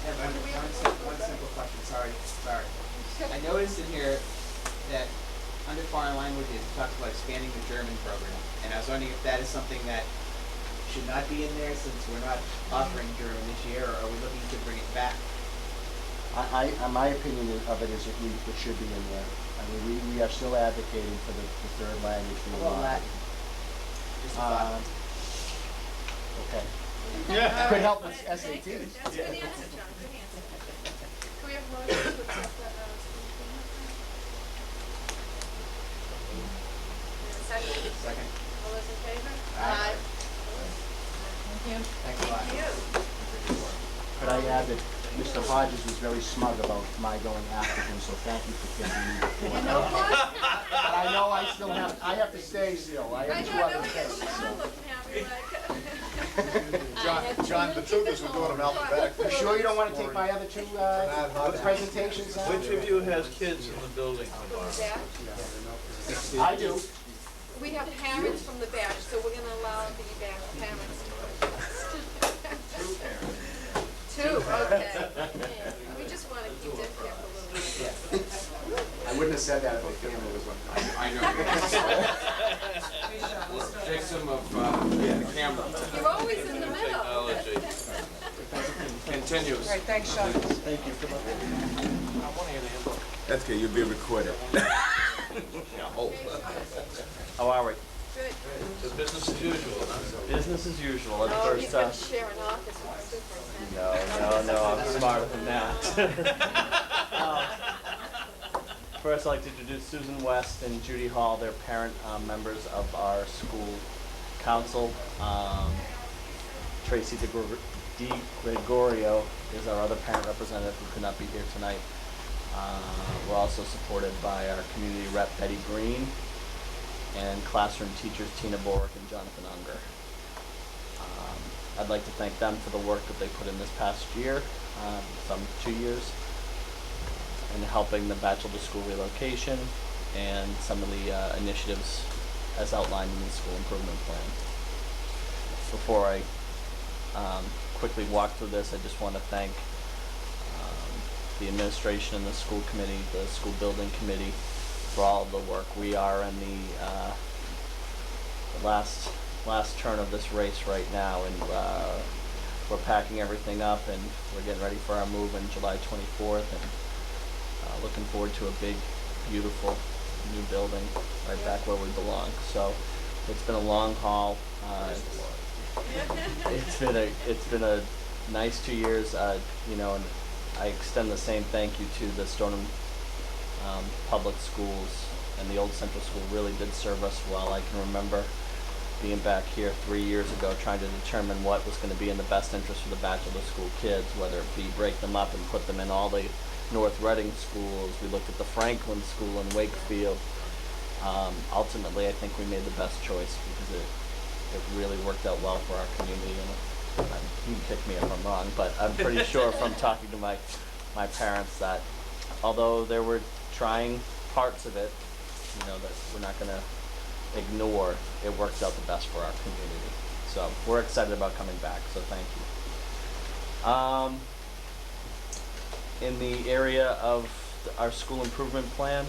have Do we have one simple question, sorry. I noticed in here that under foreign languages, it talks about expanding the German program. And I was wondering if that is something that should not be in there since we're not offering German this year, or are we looking to bring it back? My opinion of it is it should be in there. I mean, we are still advocating for the third language being Well, offered. Latin. Just a thought. Okay. Yeah. Could help with Thank you. SATs. That's a good answer, John, good answer. Can we have a motion to accept the, school improvement plan? And a second? Second. All those in favor? Aye. Opposed? Thank you. Thanks a lot. Thank you. Could I add that Mr. Hodges was very smug about my going after him, so thank you for giving me the floor. You know what? But I know I have to stay still. I I have two know, other look at things. Sean looking at me like. John, the truth is, we're doing them alphabetically. You sure you don't want to take my other two presentations out? Which of you has kids in the building tomorrow? Back. I do. We have parents from the batch, so we're gonna allow the batch parents. Two, okay. We just wanna keep them here for a little bit. I wouldn't have said that if my family was one. I know. Takes some of the camera. You're always in the middle. Technology. Continues. All right, thanks, Sean. Thank you. That's okay, you'll be recorded. How are we? Good. So business as usual, huh? Business as usual. At Oh, he's first, gonna share an office with the superintendent. no, I'm smarter than that. First, I'd like to introduce Susan West and Judy Hall. They're parent members of our school council. Tracy DiGregorio is our other parent representative who could not be here tonight. We're also supported by our community rep Betty Green and classroom teachers Tina Borick and Jonathan Unger. I'd like to thank them for the work that they put in this past year, some 2 years, in helping the Bachelor School relocation and some of the initiatives as outlined in the school improvement plan. Before I quickly walk through this, I just want to thank the administration and the school committee, the school building committee, for all of the work. We are in the last turn of this race right now, and we're packing everything up, and we're getting ready for our move on July 24th, and looking forward to a big, beautiful new building right back where we belong. So it's been a long haul. It's been a nice 2 years, and I extend the same thank you to the Stoneham public schools, and the old central school really did serve us well. I can remember being back here 3 years ago trying to determine what was going to be in the best interest for the Bachelor School kids, whether it be break them up and put them in all the North Reading schools. We looked at the Franklin School in Wakefield. Ultimately, I think we made the best choice because it really worked out well for our community. And you can kick me if I'm wrong, but I'm pretty sure from talking to my parents that although there were trying parts of it, that we're not going to ignore, it worked out the best for our community. So we're excited about coming back, so thank you. In the area of our school improvement plan,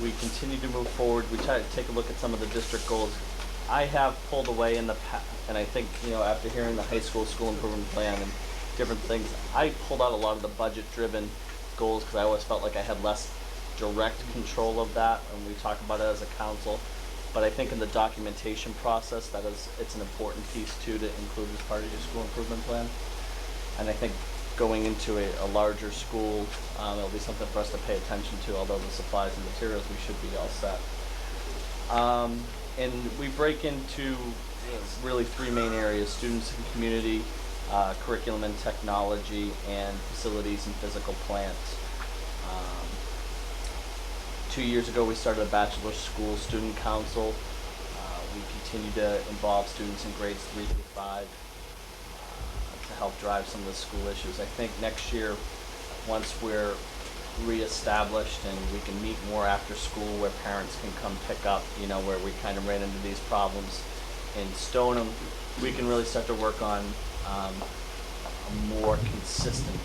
we continue to move forward. We try to take a look at some of the district goals. I have pulled away in the past, and I think, after hearing the high school improvement plan and different things, I pulled out a lot of the budget-driven goals because I always felt like I had less direct control of that, and we talk about it as a council. But I think in the documentation process, it's an important piece too to include as part of your school improvement plan. And I think going into a larger school, it'll be something for us to pay attention to, although the supplies and materials, we should be all set. And we break into really three main areas: students and community, curriculum and technology, and facilities and physical plants. 2 years ago, we started a Bachelor School Student Council. We continue to involve students in grades 3 through 5 to help drive some of the school issues. I think next year, once we're reestablished and we can meet more after school where parents can come pick up, where we kind of ran into these problems in Stoneham, we can really start to work on a more consistent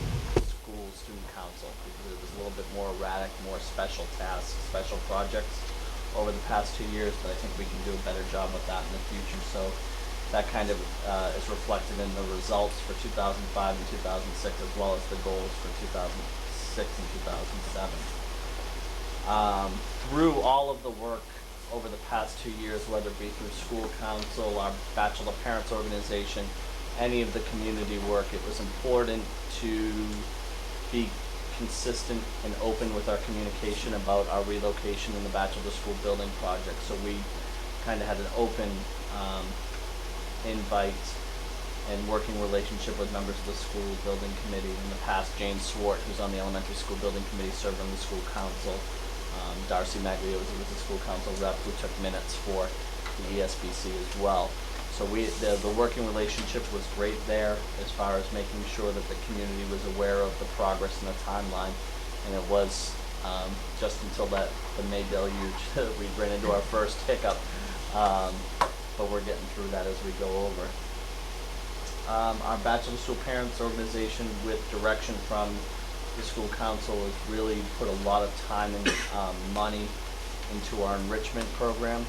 school student council, because it was a little bit more erratic, more special tasks, special projects over the past 2 years, but I think we can do a better job with that in the future. So that kind of is reflected in the results for 2005 and 2006, as well as the goals for 2006 and 2007. Through all of the work over the past 2 years, whether it be through school council, our Bachelor Parents Organization, any of the community work, it was important to be consistent and open with our communication about our relocation in the Bachelor School building project. So we kind of had an open invite and working relationship with members of the school building committee. In the past, Jane Swart, who's on the elementary school building committee, served on the school council. Darcy Maglio was the school council rep who took minutes for the ESBC as well. So the working relationship was great there as far as making sure that the community was aware of the progress and the timeline. And it was just until the May deluge that we ran into our first hiccup. But we're getting through that as we go over. Our Bachelor School Parents Organization, with direction from the school council, has really put a lot of time and money into our enrichment program.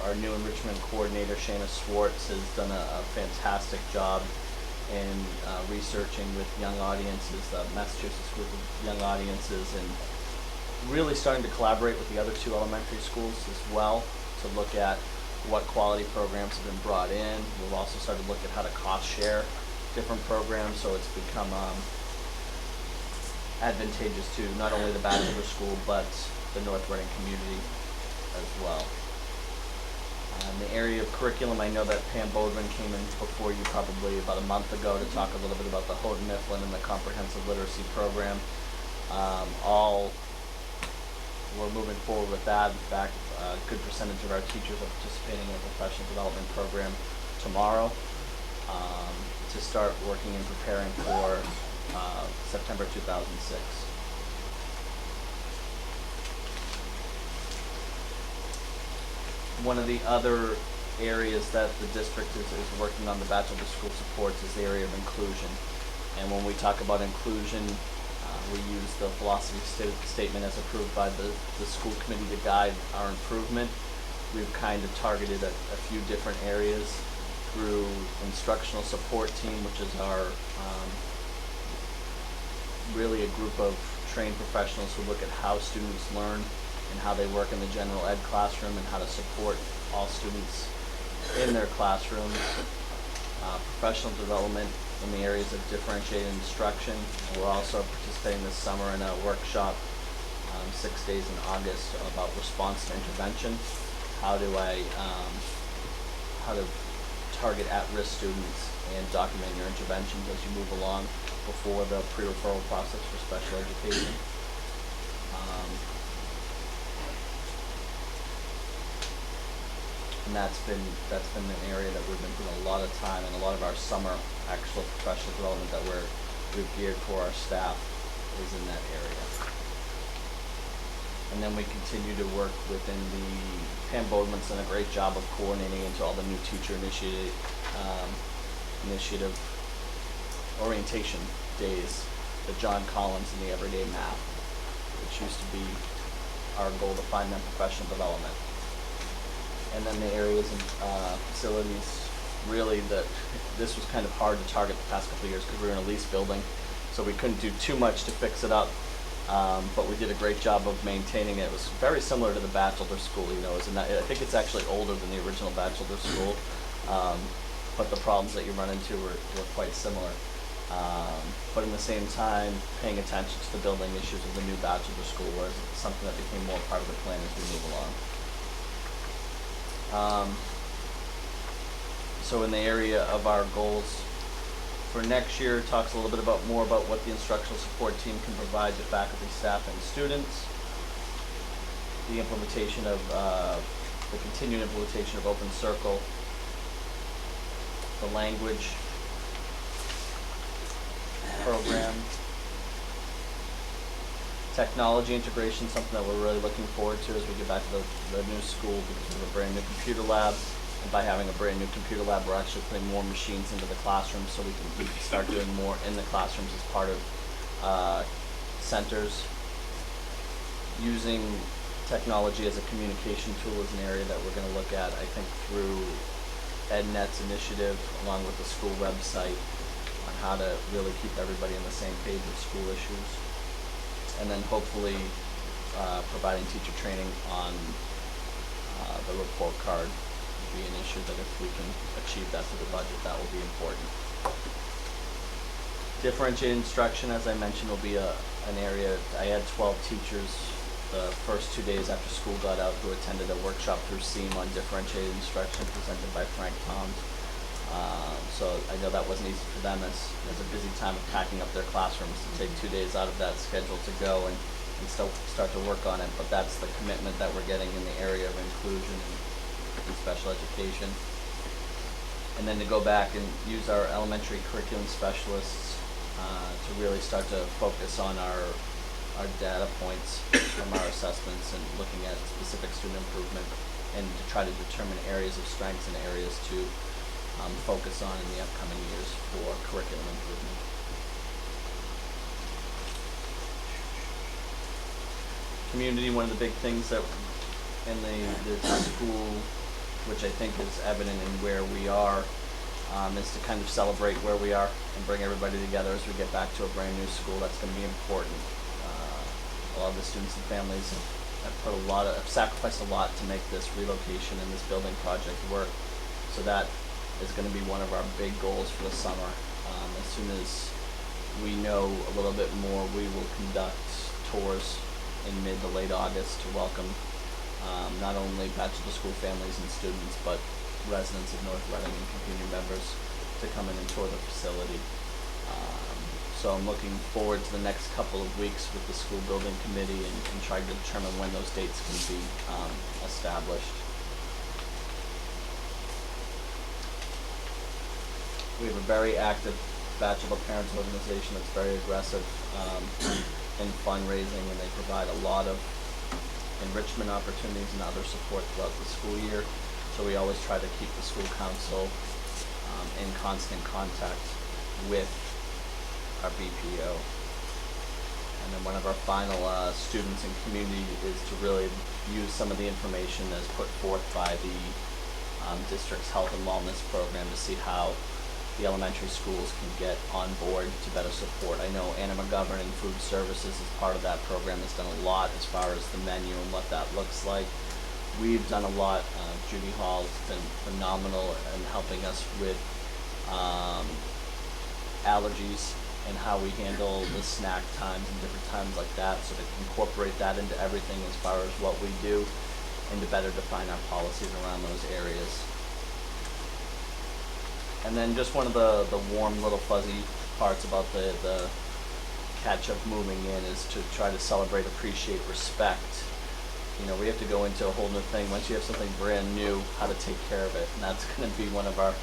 Our new enrichment coordinator, Shana Swartz, has done a fantastic job in researching with young audiences, Massachusetts group of young audiences, and really starting to collaborate with the other 2 elementary schools as well to look at what quality programs have been brought in. We've also started to look at how to cost share different programs, so it's become advantageous to not only the Bachelor School but the North Reading community as well. In the area of curriculum, I know that Pam Bodwin came in before you probably about a month ago to talk a little bit about the Houghton Mifflin and the comprehensive literacy program. We're moving forward with that. In fact, a good percentage of our teachers are participating in a professional development program tomorrow to start working and preparing for September 2006. One of the other areas that the district is working on, the Bachelor School Supports, is the area of inclusion. And when we talk about inclusion, we use the philosophy statement as approved by the school committee to guide our improvement. We've kind of targeted a few different areas through instructional support team, which is our really a group of trained professionals who look at how students learn and how they work in the general ed classroom and how to support all students in their classrooms. Professional development in the areas of differentiated instruction. We're also participating this summer in a workshop, 6 days in August, about response to intervention. How to target at-risk students and document your interventions as you move along before the pre-referral process for special education. And that's been an area that we've been putting a lot of time, and a lot of our summer actual professional development that we've geared for our staff is in that area. And then we continue to work within Pam Bodman's done a great job of coordinating into all the new teacher initiative orientation days, the John Collins and the Everyday Math, which used to be our goal to find them professional development. And then the areas and facilities, really this was kind of hard to target the past couple of years because we were in a leased building, so we couldn't do too much to fix it up. But we did a great job of maintaining it. It was very similar to the Bachelor School, I think it's actually older than the original Bachelor School, but the problems that you run into were quite similar. But in the same time, paying attention to the building issues of the new Bachelor School was something that became more part of the plan as we move along. So in the area of our goals for next year, talks a little bit more about what the instructional support team can provide to faculty, staff, and students. The implementation of the continued implementation of Open Circle, the language program, technology integration, something that we're really looking forward to as we get back to the new school, because we have a brand new computer lab And by having a brand new computer lab, we're actually putting more machines into the classrooms so we can start doing more in the classrooms as part of centers. Using technology as a communication tool is an area that we're going to look at, I think, through EdNet's initiative along with the school website on how to really keep everybody on the same page with school issues. And then hopefully providing teacher training on the report card would be an issue that if we can achieve that through the budget, that will be important. Differentiated instruction, as I mentioned, will be an area. I had 12 teachers the first 2 days after school got out who attended a workshop through SEAM on differentiated instruction presented by Frank Toms. So I know that wasn't easy for them as a busy time of packing up their classrooms to take 2 days out of that schedule to go and still start to work on it. But that's the commitment that we're getting in the area of inclusion and special education. And then to go back and use our elementary curriculum specialists to really start to focus on our data points from our assessments and looking at specific student improvement and to try to determine areas of strengths and areas to focus on in the upcoming years for curriculum improvement. Community, one of the big things that in the school, which I think is evident in where we are, is to kind of celebrate where we are and bring everybody together as we get back to a brand new school. That's going to be important. A lot of the students and families have sacrificed a lot to make this relocation and this building project work. So that is going to be one of our big goals for the summer. As soon as we know a little bit more, we will conduct tours in mid to late August to welcome not only bachelor school families and students, but residents of North Reading and community members to come in and tour the facility. So I'm looking forward to the next couple of weeks with the school building committee and trying to determine when those dates can be established. We have a very active Bachelor Parents organization that's very aggressive in fundraising, and they provide a lot of enrichment opportunities and other support throughout the school year. So we always try to keep the school council in constant contact with our BPO. And then one of our final students and community is to really use some of the information that's put forth by the district's health and wellness program to see how the elementary schools can get on board to better support. I know Anna McGovern in Food Services as part of that program has done a lot as far as the menu and what that looks like. We've done a lot. Judy Hall's been phenomenal in helping us with allergies and how we handle the snack times and different times like that, so to incorporate that into everything as far as what we do and to better define our policies around those areas. And then just one of the warm little fuzzy parts about the catch-up moving in is to try to celebrate, appreciate, respect. You know, we have to go into a whole new thing. Once you have something brand new, how to take care of it. And that's going to be one of our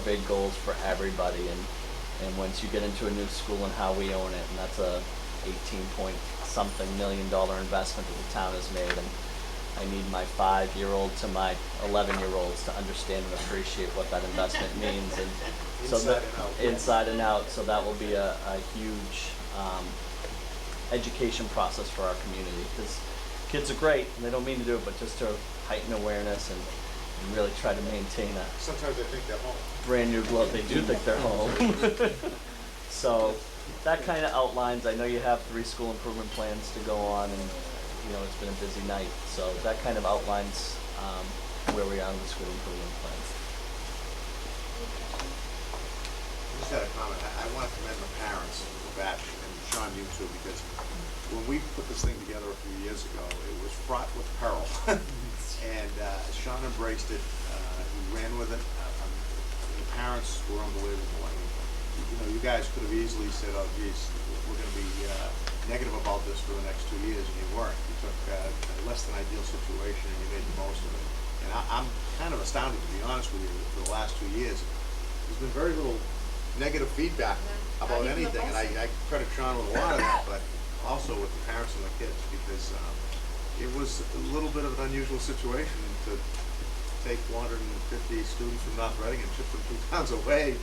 big goals for everybody. And once you get into a new school and how we own it, and that's a $18-point-something million investment that the town has made. And I need my 5-year-old to my 11-year-olds to understand and appreciate what that investment means. And inside and out. So that will be a huge education process for our community, because kids are great and they don't mean to do it, but just to heighten awareness and really try to maintain a Sometimes they think they're home. brand new glow. They do think they're home. So that kind of outlines. I know you have 3 school improvement plans to go on, and you know it's been a busy night. So that kind of outlines where we are on the school improvement plans. I just had a comment. I want to commend the parents of the batch, and Sean, you too, because when we put this thing together a few years ago, it was fraught with peril. And Sean embraced it. He ran with it. The parents were unbelievable. I mean, you know, you guys could have easily said, "Oh, geez, we're going to be negative about this for the next 2 years," and you weren't. You took a less than ideal situation and you made the most of it. And I'm kind of astounded, to be honest with you, for the last 2 years. There's been very little negative feedback about anything, and I credit Sean with a lot of that, but also with the parents and the kids, because it was a little bit of an unusual situation to take 450 students from North Reading and ship them 2 towns away,